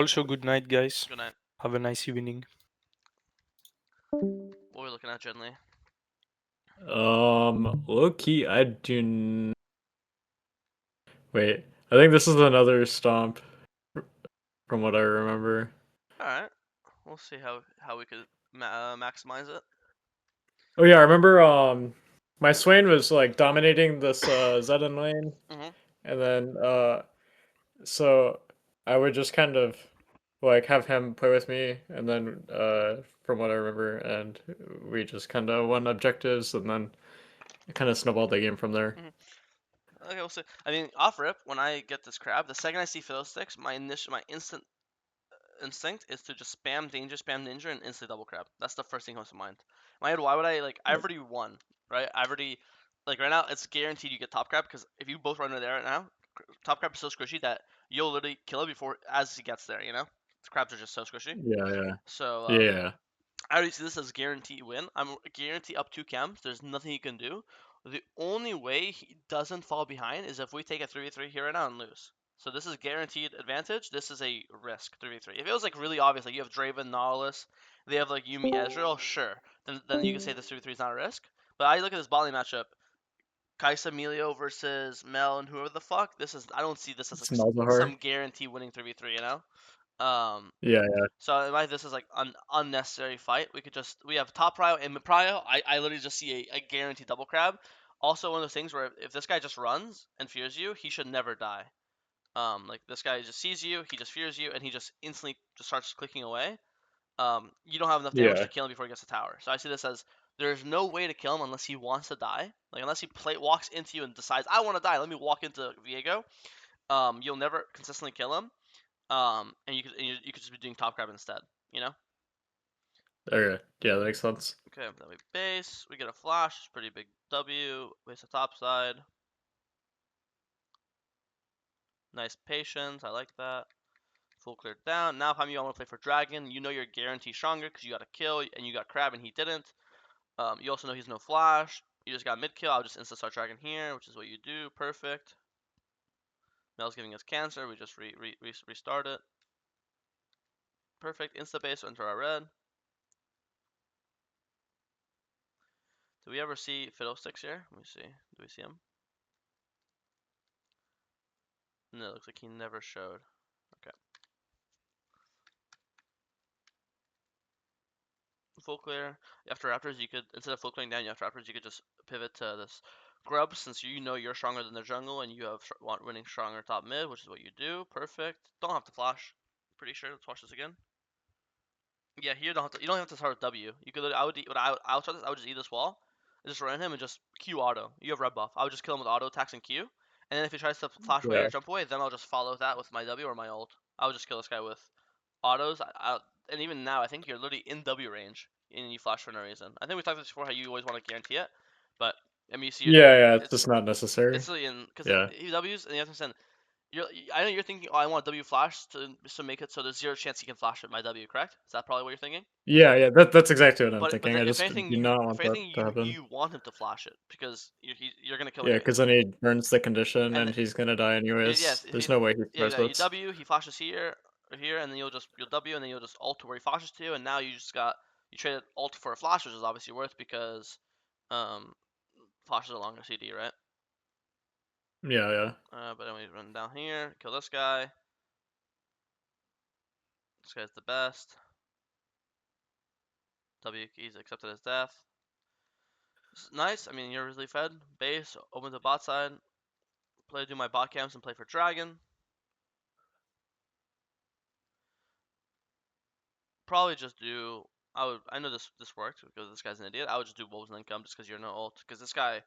Also, good night, guys. Good night. Have a nice evening. What are we looking at, generally? Low key, wait. I think this is another stomp from what I remember. All right. We'll see how we could maximize it. Oh yeah, I remember my Swain was like dominating this Zedin lane, Mhm. and then so I would just kind of like have him play with me, and then from what I remember, and we just kind of won objectives, and then it kind of snowballed the game from there. Mhm. Okay, we'll see. I mean, off rip, when I get this crab, the second I see FiddleSticks, my instant instinct is to just spam danger, and instantly double crab. That's the first thing that comes to mind. In my head, why would I like? I've already won, right? I've already like right now. It's guaranteed you get top crab because if you both run in there right now, top crab is so squishy that you'll literally kill it before as he gets there. You know, the crabs are just so squishy. Yeah, yeah, So yeah. I already see this as guarantee win. I'm guarantee up 2 camps. There's nothing he can do. The only way he doesn't fall behind is if we take a 3v3 here right now and lose. So this is guaranteed advantage. This is a risk 3v3. If it was like really obvious, like you have Draven, Nautilus, they have like Yumi, Ezreal, sure. Then you can say this 3v3 is not a risk. But I look at this bot lane matchup, Kai'Sa Emilio versus Mel and whoever the fuck. I don't see this as It's like Malzahar. some guarantee winning 3v3. Yeah, So in my this is like an unnecessary fight. We have top prio and mid prio. I literally just see a guaranteed double crab. Also one of those things where if this guy just runs and fears you, he should never die. Like this guy just sees you, he just fears you, and he just instantly just starts clicking away. You don't have enough damage yeah, to kill him before he gets to tower. So I see this as there's no way to kill him unless he wants to die. Like unless he walks into you and decides I want to die. Let me walk into Viego. You'll never consistently kill him. And you could just be doing top grab instead. You know. okay, yeah, that makes sense. Okay, then we base. We get a flash. It's pretty big W. Base the top side. Nice patience. I like that. Full cleared down. Now, if you want to play for dragon, you know you're guaranteed stronger because you got a kill and you got crab and he didn't. You also know he's no flash. You just got mid kill. I'll just insta start dragon here, which is what you do. Perfect. Mel's giving us cancer. We just restart it. Perfect. Insta base. Enter our red. Do we ever see FiddleSticks here? Let me see. Do we see him? No, it looks like he never showed. Okay. Full clear. After Raptors, you could, instead of full clearing down, you after Raptors, you could just pivot to this Grub, since you know you're stronger than the jungle and you have winning stronger top mid, which is what you do. Perfect. Don't have to flash. Pretty sure. Let's watch this again. Yeah, here you don't have to start with W. You could. I would start this. I would just eat this wall, and just run him and just Q auto. You have red buff. I would just kill him with auto attacks and Q. And then if he tries to flash away Yeah, or jump away, then I'll just follow that with my W or my ult. I would just kill this guy with autos. And even now, I think you're literally in W range and you flash for no reason. I think we talked about this before how you always want to guarantee it, but I mean, you see, yeah. It's it's just not necessary. really in because Yeah, he W's and you have to understand. I know you're thinking, oh, I want W flash to make it so there's zero chance he can flash at my W. Correct? Is that probably what you're thinking? yeah. That's exactly what I'm But thinking. then I if just anything do not want that to you happen. want him to flash it because you're gonna kill him Yeah, anyways. because then he burns the condition And and he's gonna die yes, anyways. if There's you no way he yeah, survives you this. W, he flashes here or here, and then you'll W, and then you'll just ult to where he flashes to, and now you traded ult for a flash, which is obviously worth because um flash is a longer CD, right? Yeah, yeah. But then we run down here, kill this guy. This guy's the best. W, he's accepted his death. Nice. I mean, you're really fed. Base, open the bot side. Do my bot camps and play for dragon. Probably just do. I know this worked because this guy's an idiot. I would just do wolves and then come just because you're no ult. Because this guy,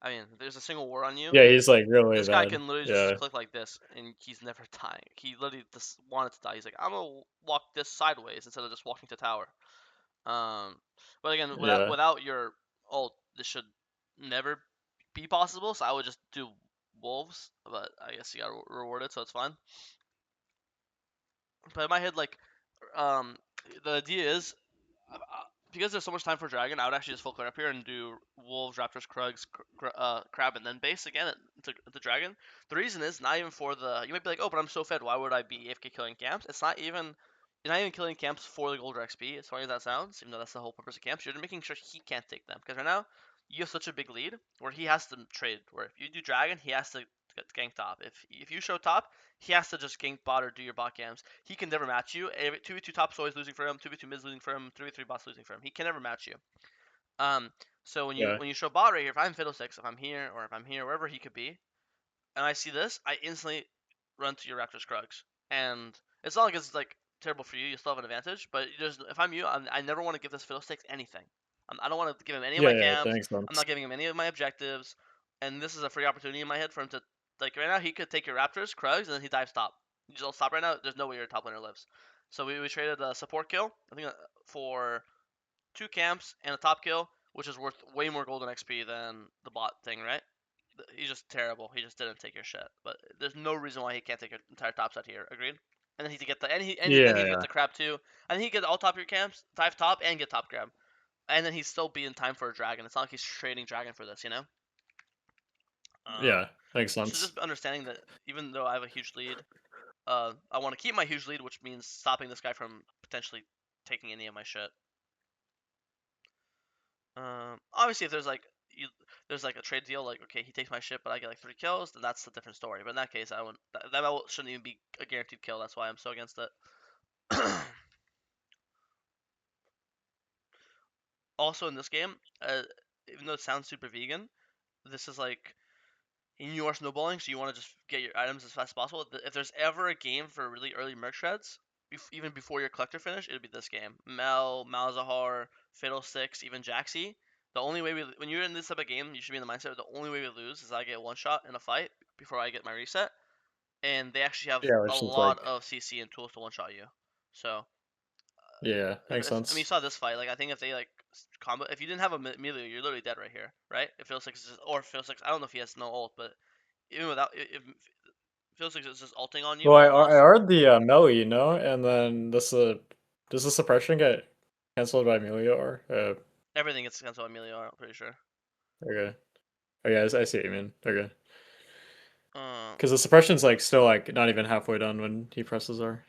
I mean, if there's a single war on you, Yeah, he's like really this guy bad. can literally just Yeah, click like this and he's never dying. He literally just wanted to die. He's like, I'm gonna walk this sideways instead of just walking to tower. Um, but again, yeah. without your ult, this should never be possible. So I would just do wolves, but I guess you got rewarded, so it's fine. But in my head, like, um, the idea is because there's so much time for dragon, I would actually just full clear up here and do wolves, raptors, krugs, crab, and then base again the dragon. The reason is not even for the. You might be like, oh, but I'm so fed. Why would I be AFK killing camps? It's not even. You're not even killing camps for the gold or XP, as funny as that sounds, even though that's the whole purpose of camps. You're just making sure he can't take them. Because right now, you have such a big lead where he has to trade. Where if you do dragon, he has to get gank top. If you show top, he has to just gank bot or do your bot camps. He can never match you. 2v2 top's always losing for him. 2v2 mid's losing for him. 3v3 bot's losing for him. He can never match you. So when Yeah. you show bot right here, if I'm FiddleSticks, if I'm here or if I'm here, wherever he could be, and I see this, I instantly run to your Raptors Krugs. And it's not like it's like terrible for you. You still have an advantage. But just if I'm you, I never want to give this FiddleSticks anything. I don't want to give him any of Yeah, my yeah, that camps. makes I'm sense. not giving him any of my objectives. And this is a free opportunity in my head for him to like right now. He could take your Raptors Krugs and then he dives top. You just stop right now. There's no way your top laner lives. So we traded a support kill. I think for 2 camps and a top kill, which is worth way more golden XP than the bot thing, right? He's just terrible. He just didn't take your shit. But there's no reason why he can't take your entire top side here. Agreed. And then he to get the then he Yeah, get yeah. the crab too. And he get all top your camps, dive top, and get top grab. And then he's still be in time for a dragon. It's not like he's trading dragon for this, you know. Yeah, makes So sense. just understanding that even though I have a huge lead, I want to keep my huge lead, which means stopping this guy from potentially taking any of my shit. Obviously, if there's like a trade deal, like okay, he takes my ship, but I get like 3 kills, then that's a different story. But in that case, I wouldn't. That shouldn't even be a guaranteed kill. That's why I'm so against it. Also, in this game, even though it sounds super vegan, this is like you are snowballing, so you want to just get your items as fast as possible. If there's ever a game for really early merc shreds, even before your collector finish, it would be this game. Malzahar, Fiddlesticks, even Jaxi. The only way when you're in this type of game, you should be in the mindset the only way we lose is I get one shot in a fight before I get my reset, and they actually have Yeah, a which is lot like, of CC and tools to one shot you. So yeah, makes I mean, you sense. saw this fight. Like I think if they like combo, if you didn't have a melee, you're literally dead right here, right? If Fiddlesticks is or Fiddlesticks, I don't know if he has no ult, but even without if feels like it's just ulting on you Well, en I masse. R'd the melee, you know, and then this does the suppression get cancelled by melee or Everything gets cancelled by Emilio, I'm pretty sure. okay. Oh yeah, I see what you mean. Okay. Uh, Because the suppression's like still like not even halfway done when he presses R.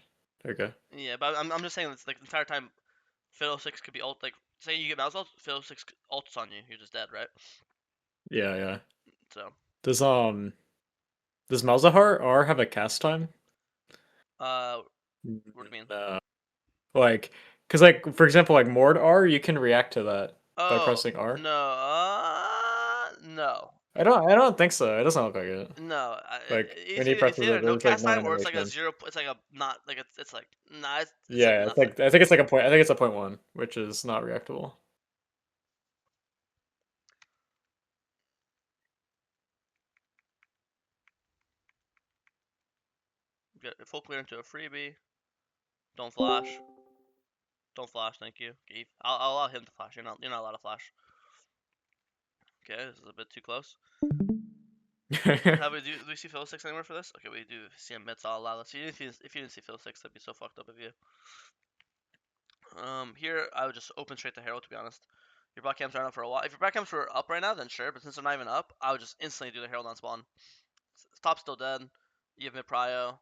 Okay. yeah, but I'm just saying it's like the entire time Fiddlesticks could be ult. Like, say you get mouse ult, Fiddlesticks ults on you, you're just dead, right? Yeah, yeah. So, Does does Malzahar R have a cast time? uh, what do you mean? No. Like, cause like for example, like Mord R, you can react to that by Oh pressing R. no, no, I don't think so. It doesn't look like it. no. Like when he It's presses either it, no there's like cast no time or it's like a animation. zero. It's like a not like it's like nah. It's like Yeah, it's nothing. like I think it's like a point. I think it's a point one, which is not reactable. Get full clear into a freebie. Don't flash. Don't flash. Thank you. I'll allow him to flash. You're not allowed to flash. Okay, this is a bit too close. How do we see Fiddlesticks anywhere for this? Okay, we do see him mids. I'll allow this. If you didn't see Fiddlesticks, that'd be so fucked up of you. Here I would just open straight to Herald. To be honest, your bot camps aren't up for a while. If your bot camps were up right now, then sure. But since they're not even up, I would just instantly do the Herald on spawn. Top's still dead. You have mid prio.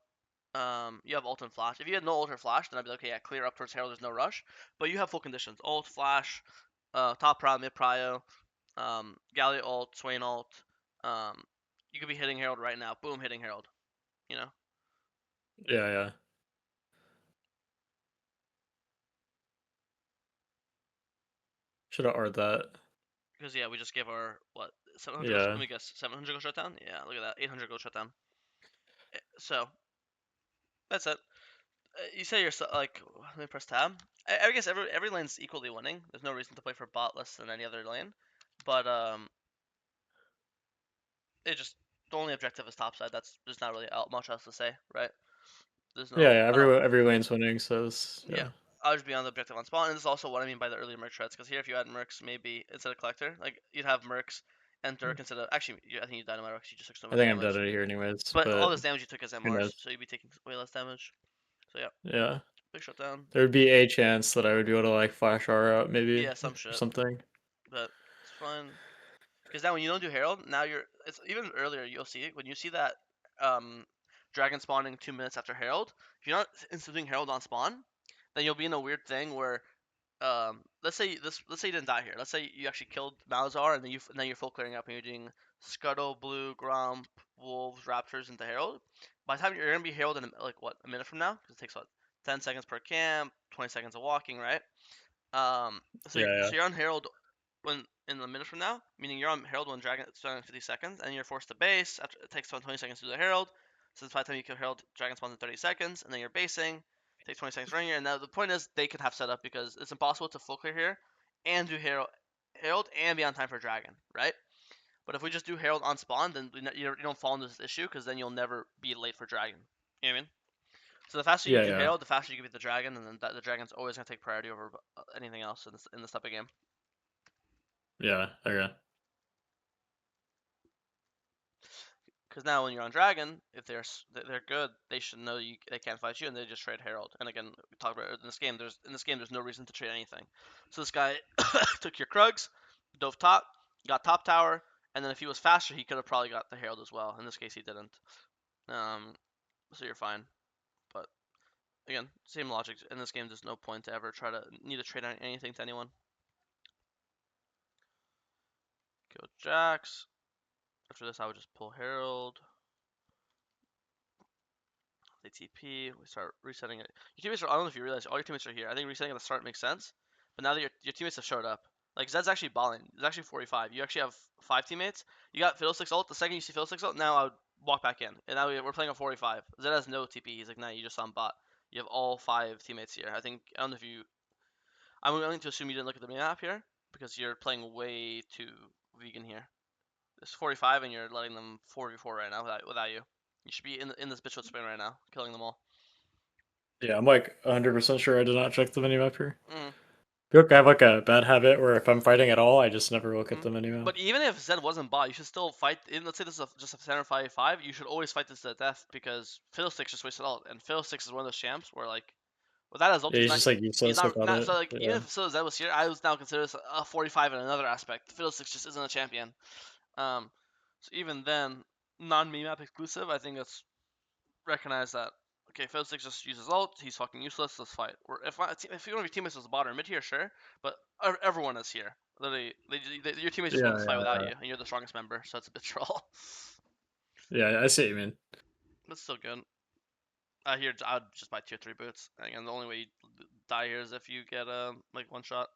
You have ult and flash. If you had no ult or flash, then I'd be like, okay, yeah, clear up towards Herald. There's no rush. But you have full conditions: ult, flash, top prio, mid prio, Gallia ult, Swain ult. Um, you could be hitting Herald right now. Boom, hitting Herald. You know. Yeah, yeah. Should have R'd that. Because yeah, we just gave our what 700. Let Yeah. me guess, 700 go shutdown. Yeah, look at that, 800 go shutdown. So that's it. You say you're like, let me press tab. I guess every lane's equally winning. There's no reason to play for bot less than any other lane, but it just the only objective is top side. There's not really much else to say, right? There's Yeah, no yeah. I don't Every lane's winning, so it's, yeah. yeah. I'll just be on the objective on spawn, and this is also what I mean by the early merc shreds. Because here, if you add mercs, maybe instead of collector, like you'd have mercs and Dirk instead of actually, I think you died on my mercs. You just took so I much think I'm dead damage. out of here anyways, But all but this damage you took is who knows? MRs, so you'd be taking way less damage. So yeah, Yeah. big shutdown. There would be a chance that I would be able to like flash R out maybe Yeah, some or shit, something. but it's fine. Because now when you don't do Herald, now it's even earlier. You'll see when you see that dragon spawning 2 minutes after Herald. If you're not instituting Herald on spawn, then you'll be in a weird thing where let's say you didn't die here. Let's say you actually killed Malzar and then you're full clearing up and you're doing Scuttle, Blue, Grump, Wolves, Raptors into Herald. By the time you're gonna be Herald in like what a minute from now, because it takes what 10 seconds per camp, 20 seconds of walking, right? So Yeah, yeah. so you're on Herald when in a minute from now, meaning you're on Herald when Dragon it's 50 seconds, and you're forced to base. After, it takes 20 seconds to do the Herald. So by the time you kill Herald, Dragon spawns in 30 seconds, and then you're basing. Takes 20 seconds running here, and now the point is they could have setup because it's impossible to full clear here and do Herald and be on time for Dragon, right? But if we just do Herald on spawn, then you don't fall into this issue because then you'll never be late for Dragon. You know what I mean? So the faster you Yeah, do yeah. Herald, the faster you can beat the Dragon, and then the Dragon's always gonna take priority over anything else in this type of game. Yeah, okay. Because now when you're on Dragon, if they're good, they should know they can't fight you, and they just trade Herald. And again, we talked about it in this game. There's no reason to trade anything. So this guy took your Krugs, dove top, got top tower, and then if he was faster, he could have probably got the Herald as well. In this case, he didn't. So you're fine. But again, same logic. In this game, there's no point to ever need to trade anything to anyone. Kill Jax. After this, I would just pull Herald. They TP. We start resetting it. Your teammates are. I don't know if you realize all your teammates are here. I think resetting at the start makes sense. But now that your teammates have showed up, like Zed's actually balling. It's actually 45. You actually have 5 teammates. You got FiddleSticks ult. The second you see FiddleSticks ult, now I would walk back in. And now we're playing a 45. Zed has no TP. He's like, nah, you just saw him bot. You have all 5 teammates here. I don't know if you. I'm willing to assume you didn't look at the map here because you're playing way too vegan here. It's 45 and you're letting them 4v4 right now without you. You should be in this bitch with spin right now, killing them all. Yeah, I'm like 100% sure I did not check the minimap here. Mm. I feel like I have like a bad habit where if I'm fighting at all, I just never look at the minimap. But even if Zed wasn't bot, you should still fight. Let's say this is just a center 5v5, you should always fight this to the death because FiddleSticks just wasted ult, and FiddleSticks is one of those champs where like without his ult, Yeah, he's just like he's useless not without not it. so like even Yeah. if Zed was here, I was now consider this a 45 in another aspect. FiddleSticks just isn't a champion. So even then, non map exclusive, I think it's recognize that. Okay, FiddleSticks just uses ult. He's fucking useless. Let's fight. Or if one of your teammates was bot or mid here, sure, but everyone is here. Literally, your teammates just Yeah, win this fight yeah, without yeah. you, and you're the strongest member, so it's a bit troll. Yeah, I see what you mean. But still good. Here I'd just buy tier 3 boots. Again, the only way you die here is if you get like one shot.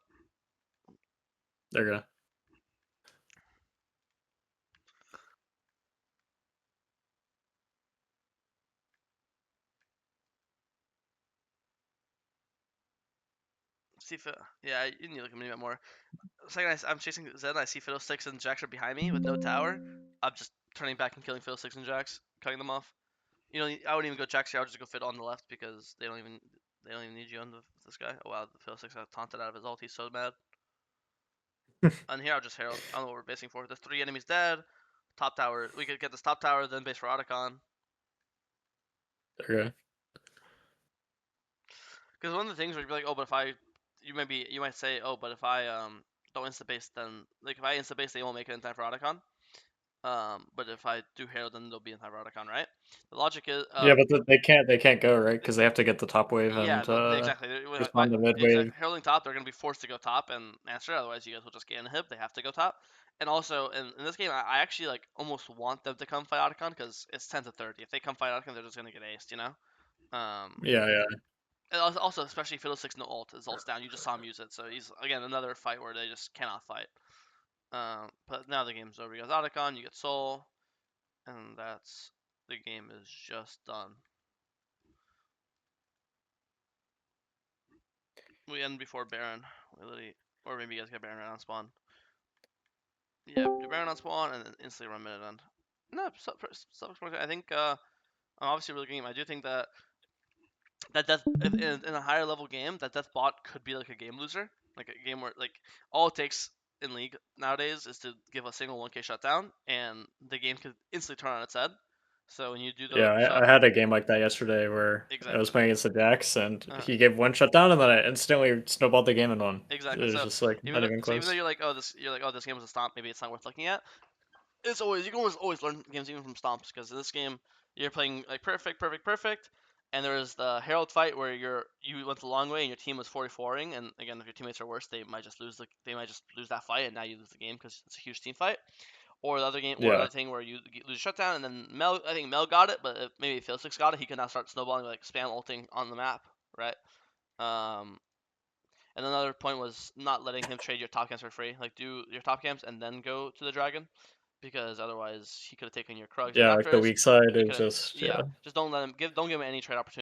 There you go. See if yeah, you need to look at me a bit more. Second, I'm chasing Zed, and I see FiddleSticks and Jax are behind me with no tower. I'm just turning back and killing FiddleSticks and Jax, cutting them off. You know, I wouldn't even go Jax here. I would just go Fiddle on the left because they don't even need you on this guy. Oh wow, the FiddleSticks got taunted out of his ult. He's so mad. And here I'll just Herald. I don't know what we're basing for. There's 3 enemies dead. Top tower. We could get this top tower, then base for Otacon. There you go. Because one of the things where you'd be like, oh, but if I, you might say, oh, but if I don't insta base, then like if I insta base, they won't make it in time for Otacon. But if I do Herald, then they'll be in time for Otacon, right? The logic is, Yeah, but they can't go right because they have to get the top wave yeah, and exactly. respond to mid wave. Exactly. Heralding top, they're gonna be forced to go top and answer. Otherwise, you guys will just get inhib. They have to go top. And also, in this game, I actually like almost want them to come fight Otacon because it's 10 to 30. If they come fight Otacon, they're just gonna get aced, you know. Yeah, yeah. And also, especially Fiddlesticks no ult. His ult's down. You just saw him use it, so he's again another fight where they just cannot fight. But now the game's over. You guys Otacon, you get Soul, and the game is just done. We end before Baron. Or maybe you guys get Baron right on spawn. Yeah, do Baron on spawn and then instantly run minute end. No, I think I'm obviously really game. I do think that death in a higher level game, that death bot could be like a game loser, like a game where like all it takes in league nowadays is to give a single 1k shutdown, and the game could instantly turn on its head. So when you do the Yeah, I had a game like that yesterday where I Exactly. was playing against the Jax, and Uh-huh. he gave one shutdown, and then I instantly snowballed the game in one. Exactly. It was So just like not even even close. though you're like, oh, this game was a stomp, maybe it's not worth looking at. It's always you can always learn games even from stomps, because in this game you're playing like perfect, and there was the Herald fight where you went the long way and your team was 44ing, and again, if your teammates are worse, they might just lose that fight, and now you lose the game because it's a huge team fight. Or the other game, or Yeah. another thing where you lose a shutdown, and then I think Mel got it, but maybe FiddleSticks got it. He can now start snowballing, like spam ulting on the map, right? And another point was not letting him trade your top camps for free. Like, do your top camps and then go to the dragon, because otherwise he could have taken your Krugs and Yeah, like the Raptors. weak side He is could have, just yeah. Just don't give him any trade opportunity.